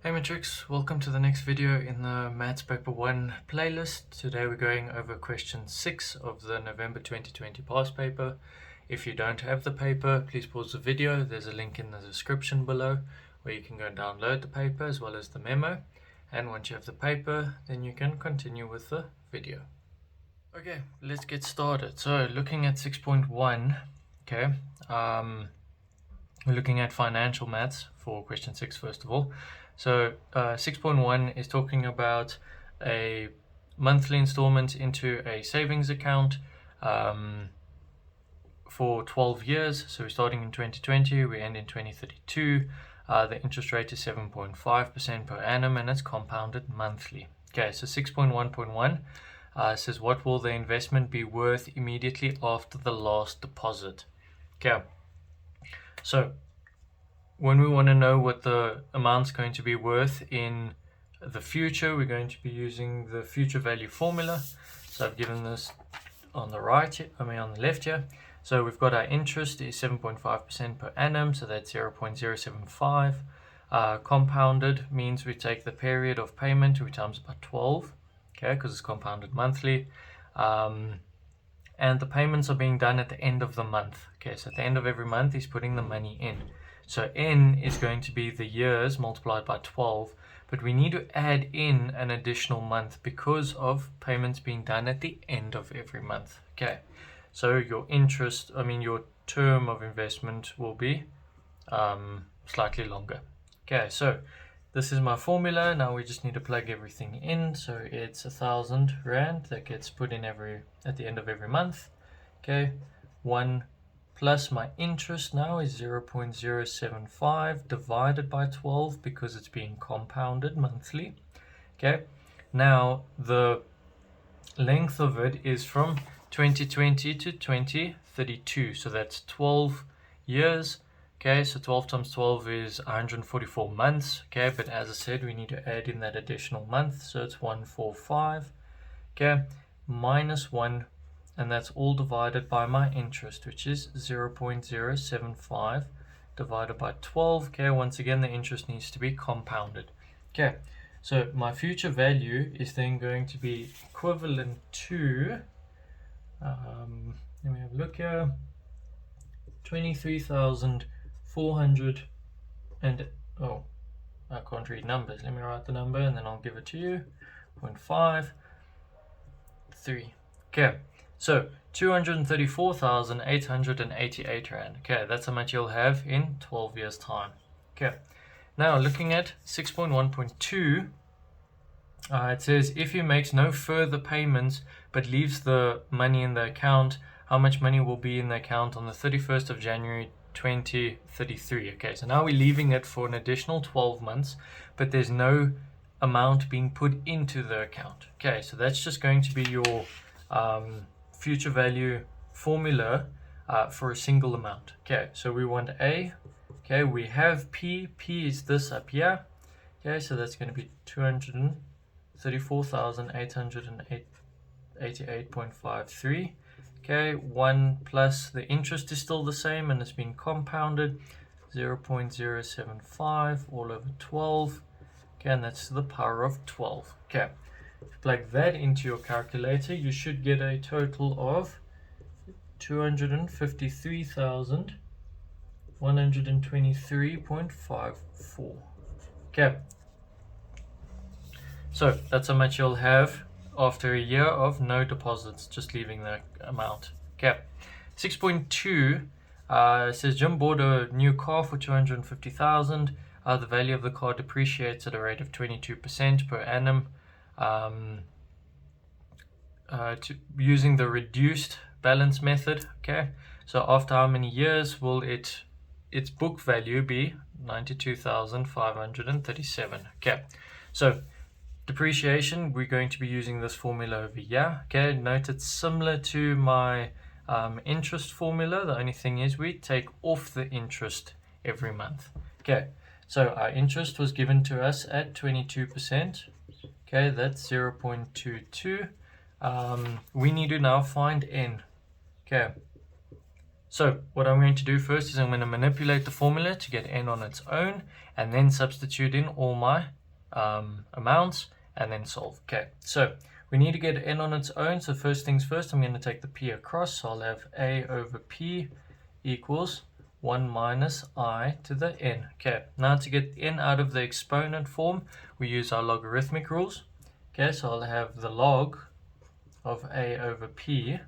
Hey Matrix, welcome to the next video in the Maths Paper 1 playlist. Today we're going over question 6 of the November 2020 past paper. If you don't have the paper, please pause the video. There's a link in the description below where you can go and download the paper as well as the memo. And once you have the paper, then you can continue with the video. Okay, let's get started. So looking at 6.1, okay, we're looking at financial maths for question 6 first of all. So 6.1 is talking about a monthly installment into a savings account for 12 years. So we're starting in 2020, we end in 2032. The interest rate is 7.5% per annum and it's compounded monthly. Okay, so 6.1.1 says what will the investment be worth immediately after the last deposit? Okay, so when we want to know what the amount's going to be worth in the future, we're going to be using the future value formula. So I've given this on the on the left here. So we've got our interest is 7.5% per annum, so that's 0.075. Compounded means we take the period of payment, we times by 12, okay, because it's compounded monthly. And the payments are being done at the end of the month. Okay, so at the end of every month, he's putting the money in. So n is going to be the years multiplied by 12, but we need to add in an additional month because of payments being done at the end of every month. Okay, so your your term of investment will be slightly longer. Okay, so this is my formula. Now we just need to plug everything in. So it's 1,000 rand that gets put in at the end of every month. Okay, 1 plus my interest now is 0.075 divided by 12 because it's being compounded monthly. Okay, now the length of it is from 2020 to 2032, so that's 12 years. Okay, so 12 times 12 is 144 months. Okay, but as I said, we need to add in that additional month, so it's 145. Okay, minus 1, and that's all divided by my interest, which is 0.075 divided by 12. Okay, once again, the interest needs to be compounded. Okay, so my future value is then going to be equivalent to, let me have a look here, 23,400 and, oh, I can't read numbers. Let me write the number and then I'll give it to you. 0.53. Okay. So 234,888 rand. Okay, that's how much you'll have in 12 years time. Okay, now looking at 6.1.2, it says if he makes no further payments but leaves the money in the account, how much money will be in the account on the 31st of January 2033. Okay, so now we're leaving it for an additional 12 months, but there's no amount being put into the account. Okay, so that's just going to be your future value formula for a single amount. Okay, so we want A. Okay, we have P. P is this up here. Okay, so that's going to be 234,888.53. Okay, 1 plus the interest is still the same and it's been compounded, 0.075 all over 12. Okay, and that's to the power of 12. Okay. Plug that into your calculator, you should get a total of 253,123.54. Okay, so that's how much you'll have after a year of no deposits, just leaving the amount. Okay, 6.2 says Jim bought a new car for 250,000. The value of the car depreciates at a rate of 22% per annum. Using the reduced balance method. Okay, so after how many years will its book value be? 92,537. Okay, so depreciation, we're going to be using this formula over here. Okay, note it's similar to my interest formula. The only thing is we take off the interest every month. Okay, so our interest was given to us at 22%. Okay, that's 0.22. We need to now find n. Okay, So what I'm going to do first is I'm going to manipulate the formula to get n on its own, and then substitute in all my amounts, and then solve. Okay, so we need to get n on its own. So first things first, I'm going to take the p across. So I'll have a over p equals 1 minus I to the n. Okay, now to get n out of the exponent form, we use our logarithmic rules. Okay, so I'll have the log of a over p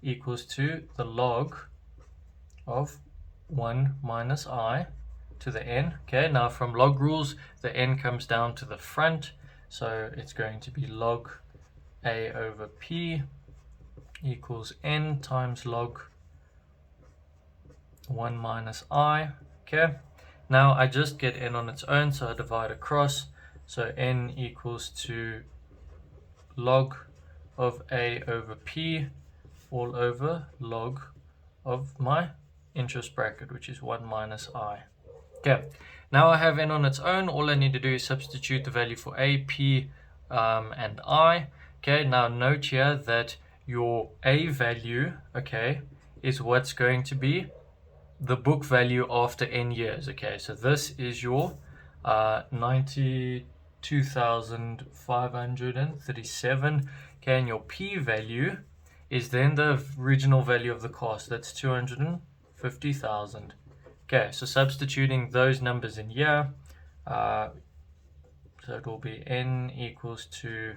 equals to the log of 1 minus I to the n. Okay, now from log rules, the n comes down to the front. So it's going to be log a over p equals n times log 1 minus I. Okay, now I just get n on its own, so I divide across. So n equals to log of a over p all over log of my interest bracket, which is 1 minus I. Okay, now I have n on its own. All I need to do is substitute the value for a, p, and I. Okay, now note here that your a value, okay, is what's going to be the book value after n years. Okay, so this is your 92,537. Okay, and your p value is then the original value of the cost. That's 250,000. Okay, so substituting those numbers in here, so it will be n equals to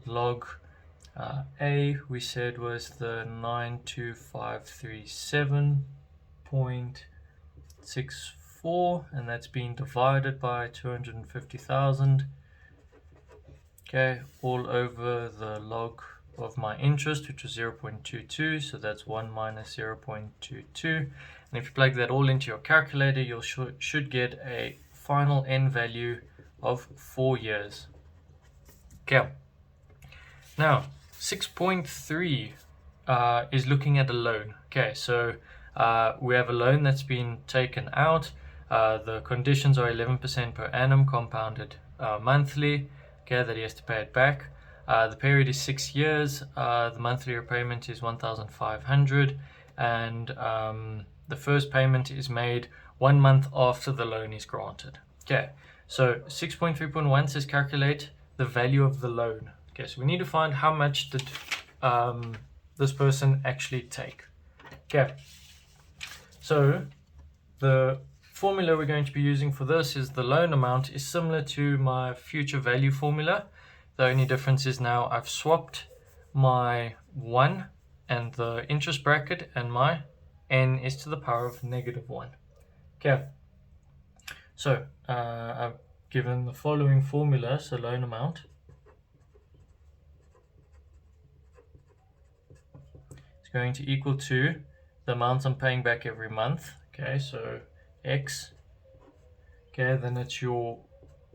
log a, we said was the 92537.64, and that's being divided by 250,000. Okay, all over the log of my interest, which was 0.22, so that's 1 minus 0.22. And if you plug that all into your calculator, you should get a final n value of 4 years. Okay, now 6.3 is looking at a loan. Okay, so we have a loan that's been taken out. The conditions are 11% per annum compounded monthly. Okay, that he has to pay it back. The period is 6 years. The monthly repayment is 1,500, and the first payment is made 1 month after the loan is granted. Okay, so 6.3.1 says calculate the value of the loan. Okay, so we need to find how much did this person actually take. Okay, so the formula we're going to be using for this is the loan amount is similar to my future value formula. The only difference is now I've swapped my 1 and the interest bracket, and my n is to the power of -1. Okay, so I've given the following formula. So loan amount is going to equal to the amount I'm paying back every month. Okay, so x. Okay, then it's your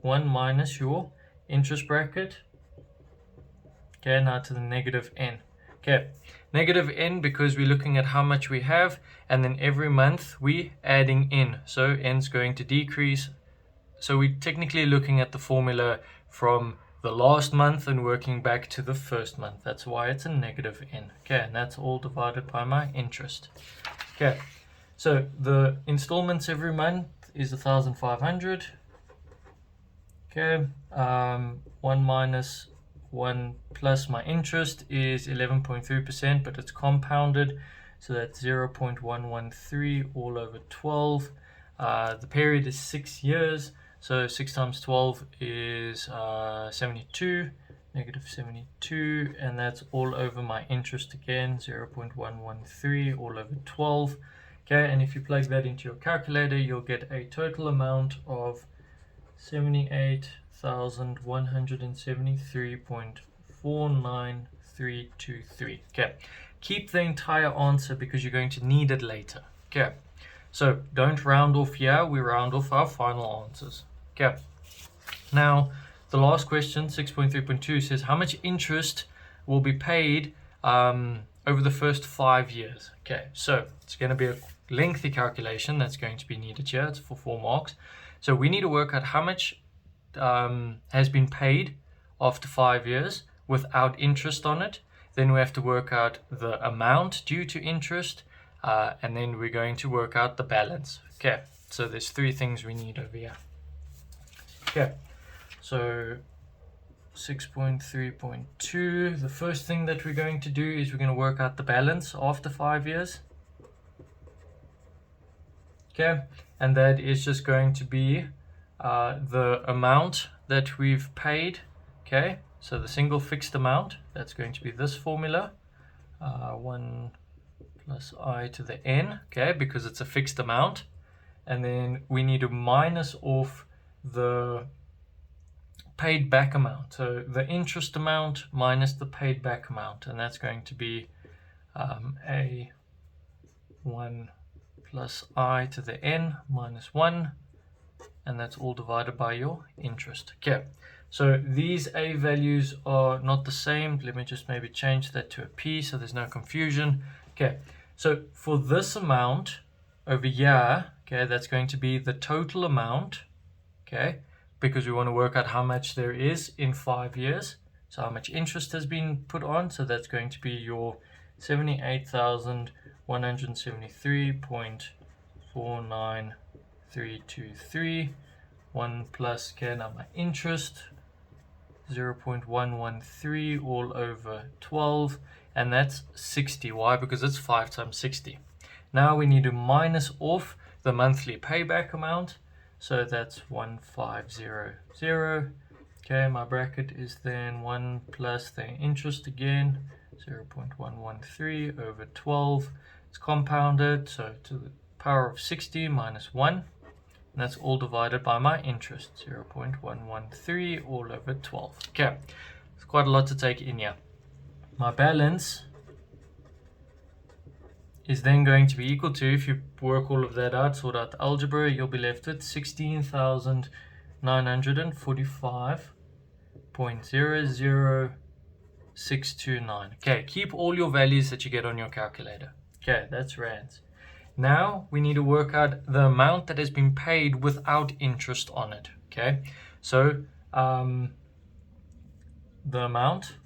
1 minus your interest bracket. Okay, now to the -n. Okay, -n because we're looking at how much we have, and then every month we adding in, so n's going to decrease. So we're technically looking at the formula from the last month and working back to the first month. That's why it's a -n. Okay, and that's all divided by my interest. Okay, so the installments every month is 1,500. Okay, 1 minus 1 plus my interest is 11.3%, but it's compounded, so that's 0.113 all over 12. The period is 6 years, so 6 times 12 is 72, -72, and that's all over my interest again, 0.113 all over 12. Okay, and if you plug that into your calculator, you'll get a total amount of 78,173.49323. Okay, keep the entire answer because you're going to need it later. Okay, so don't round off here, we round off our final answers. Okay, now the last question, 6.3.2, says how much interest will be paid over the first 5 years. Okay, so it's going to be a lengthy calculation that's going to be needed here. It's for 4 marks. So we need to work out how much has been paid after 5 years without interest on it. Then we have to work out the amount due to interest, and then we're going to work out the balance. Okay, so there's three things we need over here. Okay, so 6.3.2, the first thing that we're going to do is we're going to work out the balance after 5 years. Okay, and that is just going to be the amount that we've paid. Okay, so the single fixed amount, that's going to be this formula, 1 plus I to the n, okay, because it's a fixed amount. And then we need to minus off the paid back amount, so the interest amount minus the paid back amount, and that's going to be a 1 plus I to the n minus 1, and that's all divided by your interest. Okay, so these A values are not the same. Let me just maybe change that to a P so there's no confusion. Okay, so for this amount over here, okay, that's going to be the total amount, okay, because we want to work out how much there is in 5 years, so how much interest has been put on. So that's going to be your 78,173.49323, 1 plus, okay, now my interest 0.113 all over 12, and that's 60. Why? Because it's 5 times 60. Now we need to minus off the monthly payback amount, so that's 1500. Okay, my bracket is then 1 plus the interest again, 0.113 over 12. It's compounded, so to the power of 60 minus 1, and that's all divided by my interest, 0.113 all over 12. Okay, it's quite a lot to take in here. My balance is then going to be equal to, if you work all of that out, sort out the algebra, you'll be left with 16,945.00629. Okay, keep all your values that you get on your calculator. Okay, that's rands. Now we need to work out the amount that has been paid without interest on it. Okay, so the amount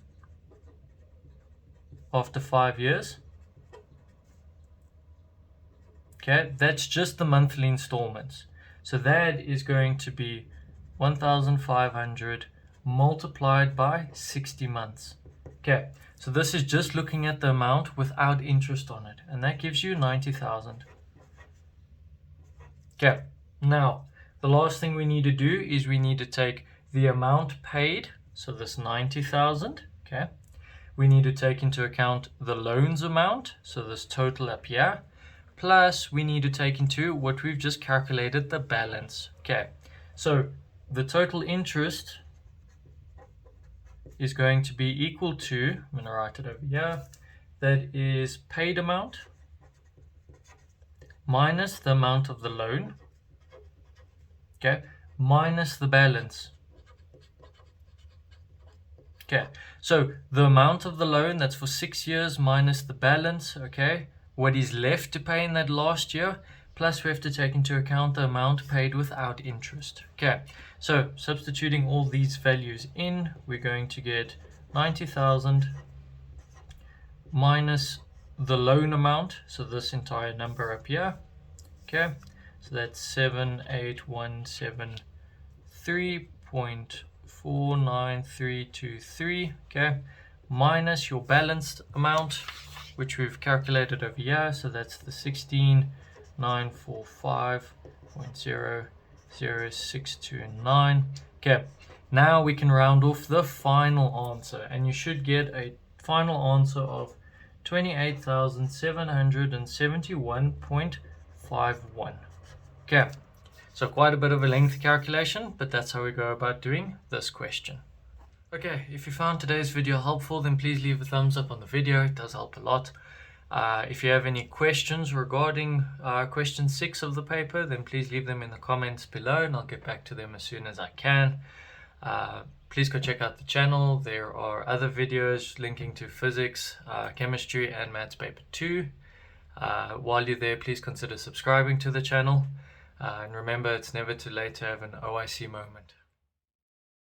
after 5 years, okay, that's just the monthly installments. So that is going to be 1,500 multiplied by 60 months. Okay, so this is just looking at the amount without interest on it, and that gives you 90,000. Okay, now the last thing we need to do is we need to take the amount paid, so this 90,000, okay, we need to take into account the loans amount, so this total up here, plus we need to take into what we've just calculated, the balance. Okay, so the total interest is going to be equal to, I'm going to write it over here, that is paid amount minus the amount of the loan, okay, minus the balance. Okay, so the amount of the loan, that's for 6 years, minus the balance, okay, what is left to pay in that last year, plus we have to take into account the amount paid without interest. Okay, so substituting all these values in, we're going to get 90,000 minus the loan amount, so this entire number up here, okay, so that's 78,173.49323, okay, minus your balanced amount, which we've calculated over here, so that's the 16,945.00629. Okay, now we can round off the final answer, and you should get a final answer of 28,771.51. Okay, so quite a bit of a lengthy calculation, but that's how we go about doing this question. Okay, if you found today's video helpful, then please leave a thumbs up on the video. It does help a lot. If you have any questions regarding question 6 of the paper, then please leave them in the comments below and I'll get back to them as soon as I can. Please go check out the channel. There are other videos linking to physics, chemistry and maths paper 2. While you're there, please consider subscribing to the channel. And remember, it's never too late to have an OIC moment.